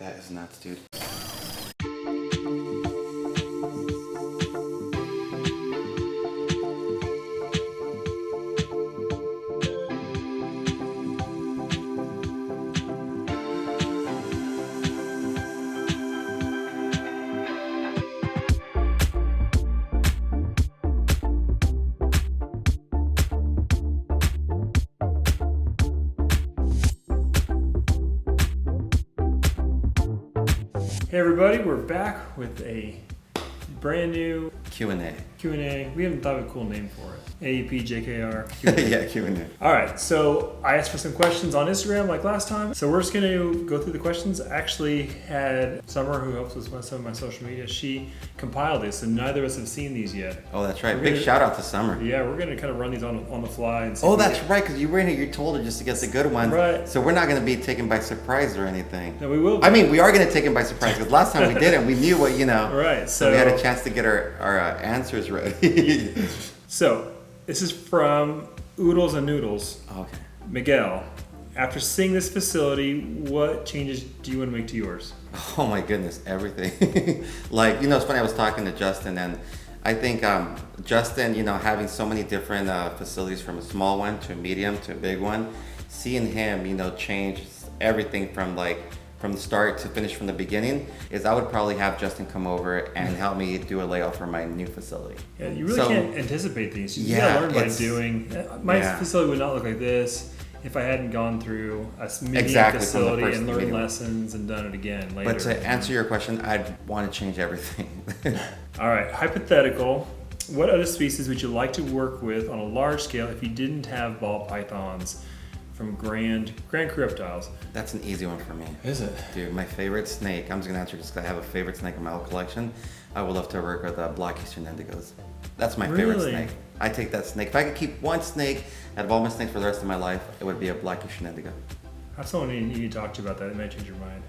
That is nuts, dude. Hey everybody, we're back with a brand new Q&A. Q&A. We haven't thought of a cool name for it. AEP, JKR, Q&A. Yeah, Q&A. All right, so I asked for some questions on Instagram like last time. So we're just going to go through the questions. I actually had Summer, who helps with some of my social media, she compiled this, and neither of us have seen these yet. Oh, that's right. Big shout out to Summer. Yeah, we're going to kind of run these on the fly. And see oh, that's right, because you were in here, you told her just to get the good ones. Right. So we're not going to be taken by surprise or anything. No, we will be. I mean, we are going to take him by surprise, because last time we didn't. We knew what, Right. So we had a chance to get our answers ready. So, this is from Oodles and Noodles. Okay. Miguel, after seeing this facility, what changes do you want to make to yours? Oh my goodness, everything. It's funny, I was talking to Justin, and I think Justin, having so many different facilities, from a small one to a medium to a big one, seeing him, change everything from the start to finish from the beginning, is I would probably have Justin come over and help me do a layout for my new facility. Yeah, you really can't anticipate these. You gotta learn by doing. My facility would not look like this if I hadn't gone through a medium facility and learned lessons and done it again later. But to answer your question, I'd want to change everything. All right, hypothetical. What other species would you like to work with on a large scale if you didn't have ball pythons? From Grand Reptiles. That's an easy one for me. Is it? Dude, my favorite snake, I'm just gonna answer just because I have a favorite snake in my whole collection. I would love to work with Black Eastern Indigos. That's my favorite snake. I take that snake. If I could keep one snake out of all my snakes for the rest of my life, it would be a Black Eastern Indigo. I have someone you need to talk to about that. It might change your mind.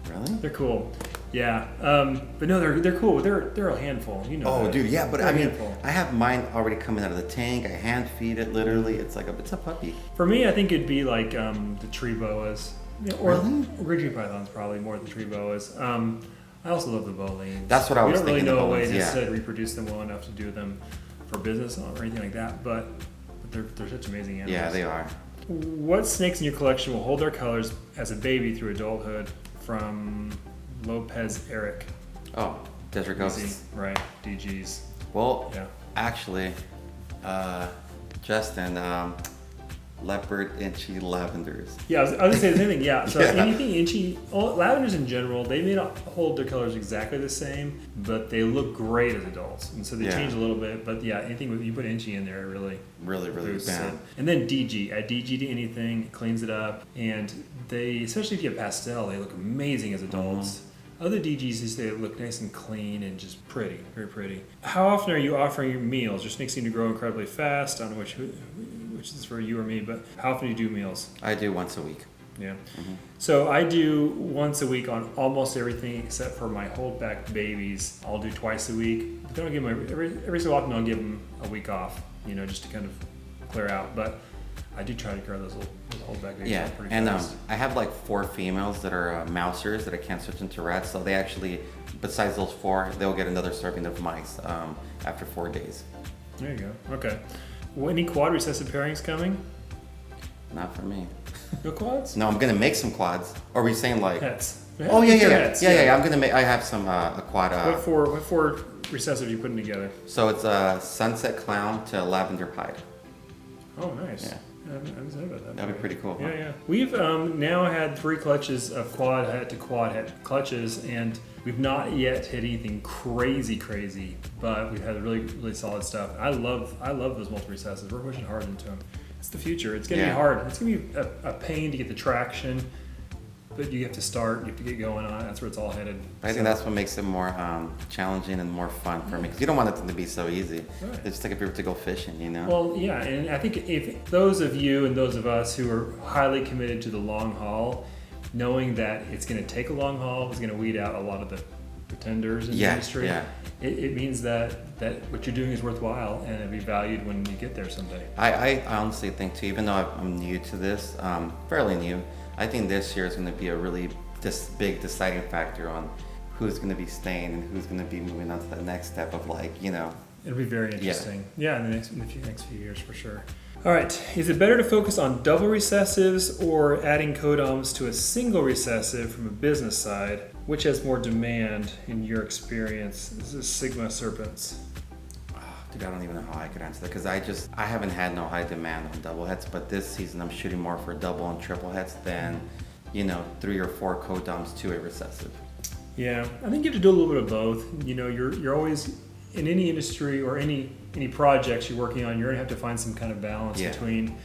Really? They're cool. Yeah. But no, they're cool. They're a handful. Oh, dude, yeah. But they're I have mine already coming out of the tank. I hand feed it literally. It's a puppy. For me, I think it'd be like the tree boas. Or Ridgey pythons probably more than tree boas. I also love the bowleans. That's what I was thinking. We don't really know a way to reproduce them well enough to do them for business or anything like that. But they're such amazing animals. Yeah, they are. What snakes in your collection will hold their colors as a baby through adulthood? From Lopez Eric. Oh, Desert Ghosts. Right, DGs. Well, actually, Justin, leopard, inchy, lavenders. Yeah, I was going to say the same thing. Yeah, so anything inchy, lavenders in general, they may not hold their colors exactly the same, but they look great as adults, and so they change a little bit. But yeah, anything you put inchy in there, it really bad. And then DG, add DG to anything, it cleans it up, and they, especially if you have pastel, they look amazing as adults. Other DGs, they look nice and clean and just pretty, very pretty. How often are you offering your meals? Your snakes seem to grow incredibly fast. I don't know which is for you or me, but how often do you do meals? I do once a week. Yeah. So I do once a week on almost everything except for my holdback babies. I'll do twice a week. But then I'll give them every so often. I'll give them a week off, just to kind of clear out. But I do try to grow those holdback babies out pretty fast. I have 4 females that are mousers that I can't switch into rats. So they actually, besides those 4, they'll get another serving of mice after 4 days. There you go. Okay. Well, any quad recessive pairings coming? Not for me. No quads? No, I'm gonna make some quads. Or are we saying Hets. Oh yeah. I'm gonna make. I have some a quad. What four recessives are you putting together? So it's a sunset clown to lavender pied. Oh, nice. Yeah. I haven't said about that. That'd be pretty cool. Yeah. We've now had 3 clutches of quad het to quad het clutches, and we've not yet hit anything crazy, but we've had really, really solid stuff. I love those multi-recessives. We're pushing hard into them. It's the future. It's going to be hard. It's going to be a pain to get the traction, but you have to start. You have to get going on it. That's where it's all headed. I think that's what makes it more challenging and more fun for me, because you don't want it to be so easy. Right. It's like if you were to go fishing, Well, yeah, and I think if those of you and those of us who are highly committed to the long haul, knowing that it's going to take a long haul, it's going to weed out a lot of the pretenders in the industry. Yeah. It means that what you're doing is worthwhile, and it'll be valued when you get there someday. I honestly think too, even though I'm new to this, fairly new, I think this year is going to be a really this big deciding factor on who's going to be staying and who's going to be moving on to the next step of It'll be very interesting. Yeah, in the next few years for sure. All right, is it better to focus on double recessives or adding Codoms to a single recessive from a business side? Which has more demand in your experience? This is Sigma Serpents. Dude, I don't even know how I could answer that because I haven't had no high demand on double heads, but this season I'm shooting more for double and triple heads than 3 or 4 Codoms to a recessive. Yeah, I think you have to do a little bit of both. You're always in any industry or any projects you're working on, you're gonna have to find some kind of balance between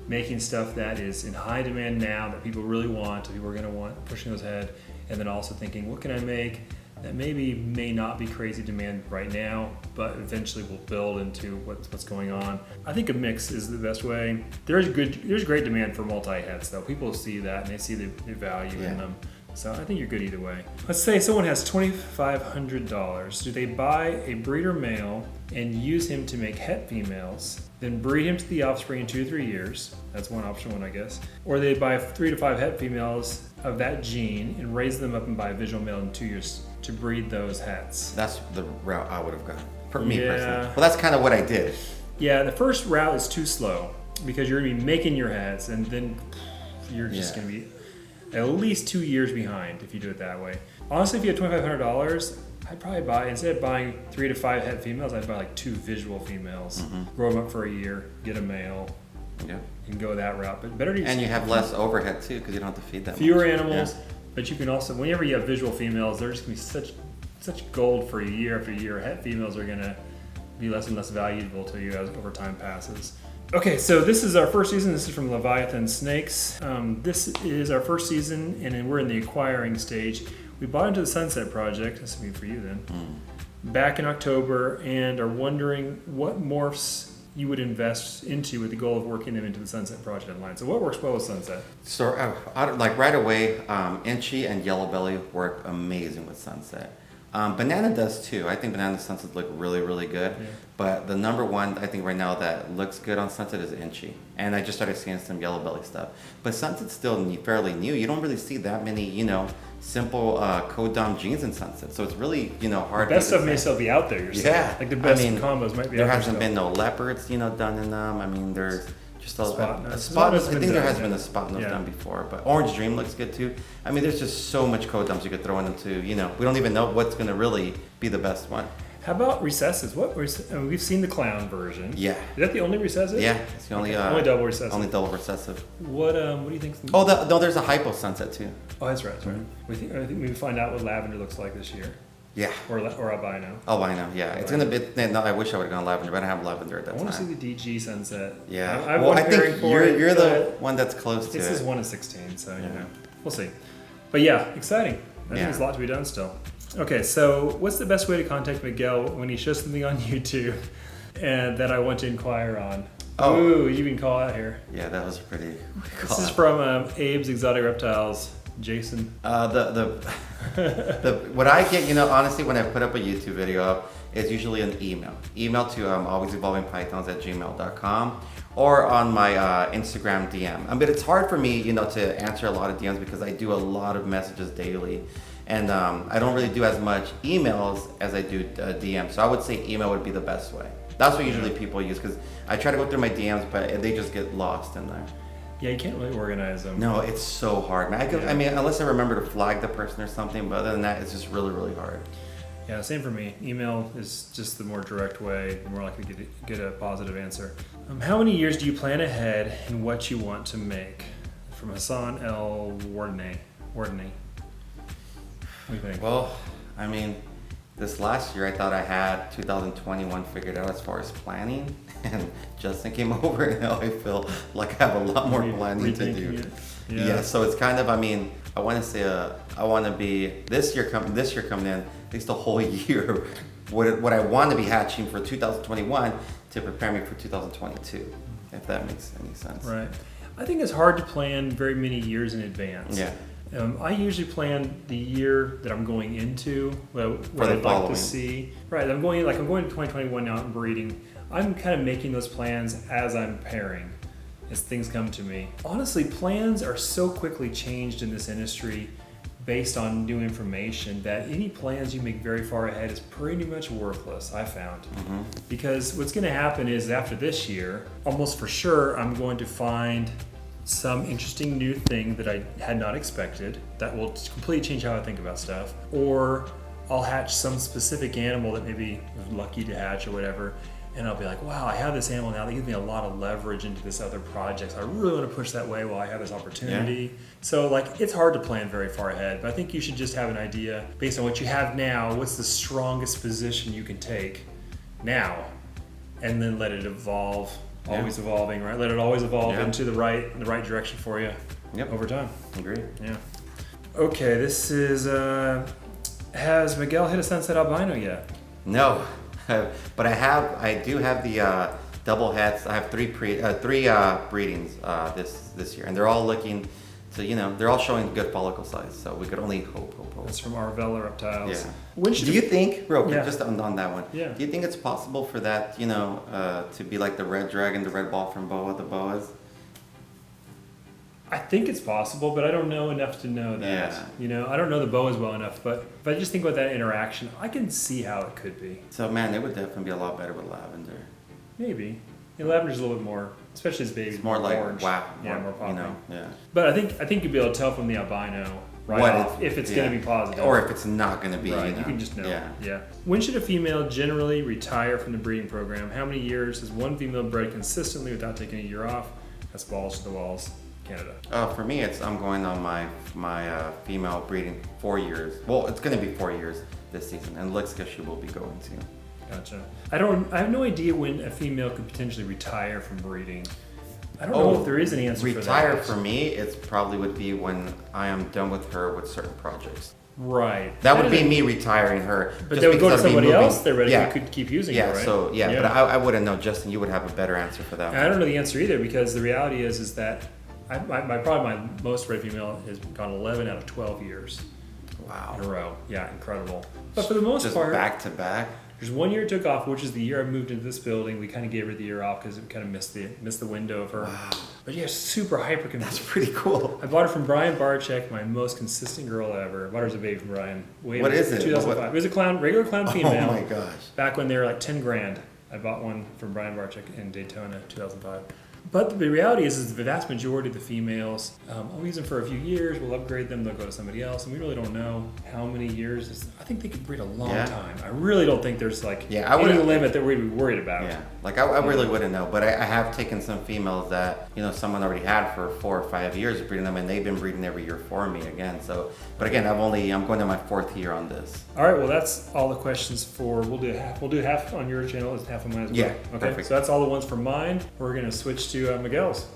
making stuff that is in high demand now that people really want, that people are gonna want, pushing those ahead, and then also thinking, what can I make that may not be crazy demand right now, but eventually will build into what's going on. I think a mix is the best way. There's great demand for multi-heads though. People see that and they see the value in them. So I think you're good either way. Let's say someone has $2,500. Do they buy a breeder male and use him to make het females, then breed him to the offspring in 2 to 3 years? That's option one, I guess. Or they buy 3 to 5 het females of that gene and raise them up and buy a visual male in 2 years to breed those hets. That's the route I would have gone for me personally. Well, that's kind of what I did. Yeah, the first route is too slow because you're gonna be making your hets and then you're just gonna be at least 2 years behind if you do it that way. Honestly, if you had $2,500, I'd probably buy, instead of buying 3 to 5 het females, I'd buy like 2 visual females, grow them up for a year, get a male, and go that route. But better to and you have less overhead too because you don't have to feed them. Fewer animals, but you can also, whenever you have visual females, they're just gonna be such gold for year after year. Het females are gonna be less and less valuable to you as over time passes. Okay, so this is our first season. This is from Leviathan Snakes. This is our first season, and then we're in the acquiring stage. We bought into the Sunset Project, this will be for you then, back in October, and are wondering what morphs you would invest into with the goal of working them into the Sunset Project line. So what works well with Sunset? So right away, Inchy and Yellow Belly work amazing with Sunset. Banana does too. I think Banana Sunsets look really, really good. Yeah. But the number one, I think right now that looks good on Sunset is Inchy. And I just started seeing some Yellow Belly stuff. But Sunset's still fairly new. You don't really see that many, simple Codom genes in Sunset. So it's really, hard. The best stuff may still be out there. You're saying. Like the best combos might be out there. There hasn't been no leopards, done in them. I mean, there's just a spot. I think there has been a spot nose done before, but Orange Dream looks good too. I mean, there's just so much Codoms you could throw into. We don't even know what's going to really be the best one. How about Recessives? We've seen the clown version. Yeah. Is that the only Recessive? Yeah, it's the only double Recessive. Only double Recessive. What do you think? No, there's a Hypo Sunset too. Oh, that's right. That's right. I think we find out what lavender looks like this year. Yeah. Or albino. Albino, yeah. It's gonna be. No, I wish I would have gone lavender, but I have lavender at that time. I want to see the DG Sunset. Yeah. I think you're the one that's close to it. This is 1 in 16, so we'll see. But yeah, exciting. I think there's a lot to be done still. Okay, so what's the best way to contact Miguel when he shows something on YouTube and that I want to inquire on? Oh, ooh, you can call out here. Yeah, that was pretty. This is from Abe's Exotic Reptiles. Jason. What I get, honestly, when I put up a YouTube video up, is usually an email. Email to alwaysevolvingpythons@gmail.com or on my Instagram DM. But it's hard for me, to answer a lot of DMs because I do a lot of messages daily. And I don't really do as much emails as I do DMs. So I would say email would be the best way. That's what usually people use because I try to go through my DMs, but they just get lost in there. Yeah, you can't really organize them. No, it's so hard, man. I mean, unless I remember to flag the person or something, but other than that, it's just really, really hard. Yeah, same for me. Email is just the more direct way, the more likely to get a positive answer. How many years do you plan ahead in what you want to make? From Hassan L. Wardney. What do you think? Well, I mean, this last year I thought I had 2021 figured out as far as planning, and Justin came over and now I feel like I have a lot more planning to do. Yeah, so it's kind of, I want to say I want to be this year coming in, at least a whole year, what I want to be hatching for 2021 to prepare me for 2022, if that makes any sense. Right. I think it's hard to plan very many years in advance. Yeah. I usually plan the year that I'm going into, what I'd like to see. Right, I'm going to 2021 now, I'm breeding. I'm kind of making those plans as I'm pairing, as things come to me. Honestly, plans are so quickly changed in this industry based on new information that any plans you make very far ahead is pretty much worthless, I found. Because what's going to happen is after this year, almost for sure, I'm going to find some interesting new thing that I had not expected that will completely change how I think about stuff. Or I'll hatch some specific animal that maybe was lucky to hatch or whatever, and I'll be like, wow, I have this animal now that gives me a lot of leverage into this other project. So I really want to push that way while I have this opportunity. Yeah. So like, it's hard to plan very far ahead, but I think you should just have an idea based on what you have now. What's the strongest position you can take now, and then let it evolve. Always evolving, right? Let it always evolve into the right direction for you over time. Agree. Yeah. Okay, this is, has Miguel hit a sunset albino yet? No, but I do have the double hets. I have three breedings this year, and they're all looking to, they're all showing good follicle size. So we could only hope. That's from Kobylka Reptiles. Yeah. Do you think, real quick, just on that one, do you think it's possible for that, to be like the red dragon, the red ball from Boa, the boas? I think it's possible, but I don't know enough to know that. Yeah. I don't know the boas well enough, but if I just think about that interaction, I can see how it could be. So, man, it would definitely be a lot better with lavender. Maybe. Lavender's a little bit more, especially as babies. It's more like orange. wow. More popping. Yeah. But I think you'd be able to tell from the albino off if it's going to be positive. Or if it's not going to be. Right, you can just know. Yeah. When should a female generally retire from the breeding program? How many years has one female bred consistently without taking a year off? That's balls to the walls, Canada. For me, I'm going on my female breeding 4 years. Well, it's going to be 4 years this season, and looks like she will be going to. Gotcha. I have no idea when a female could potentially retire from breeding. I don't know if there is an answer for that. Retire for me, it probably would be when I am done with her with certain projects. Right. That would be me retiring her. But they would go to somebody else there, but you could keep using her, right? But I wouldn't know. Justin, you would have a better answer for that. I don't know the answer either, because the reality is that my most bred female has gone 11 out of 12 years. Wow. In a row. Yeah, incredible. But for the most part, back to back. There's 1 year it took off, which is the year I moved into this building. We kind of gave her the year off because it kind of missed the window of her. Wow. But yeah, super hyper consistent. That's pretty cool. I bought her from Brian Barczyk, my most consistent girl ever. I bought her as a baby from Brian. What is it? 2005. It was a regular clown female. Oh my gosh. Back when they were like 10 grand. I bought one from Brian Barczyk in Daytona, 2005. But the reality is the vast majority of the females, I'll use them for a few years, we'll upgrade them, they'll go to somebody else, and we really don't know how many years. I think they could breed a long time. I really don't think there's any limit that we'd be worried about. Yeah, I really wouldn't know, but I have taken some females that, someone already had for 4 or 5 years breeding them, and they've been breeding every year for me again. So, but again, I'm going to my 4th year on this. All right, well, that's all the questions for, we'll do half on your channel, half on mine as well. Yeah, Okay, perfect. So that's all the ones for mine. We're going to switch to Miguel's.